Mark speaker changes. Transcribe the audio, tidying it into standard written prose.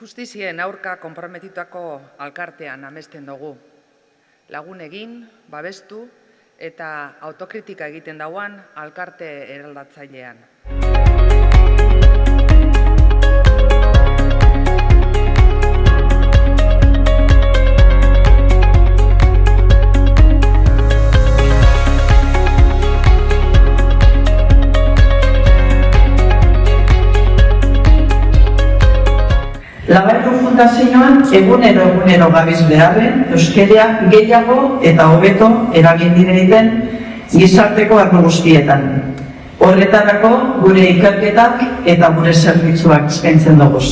Speaker 1: Injustizien aurka konprometitutako alkartean amesten dugu. Lagun egin, babestu eta autokritika egiten dauan alkarte eraldatzailean.
Speaker 2: Labaiko Fundazioan egunero gabiz beharren, euskeria gehiago eta hobeto eragin direiten gizarteko arlo guztietan. Horretarako gure ikerketak eta gure zerbitzuak eskaintzen dugu.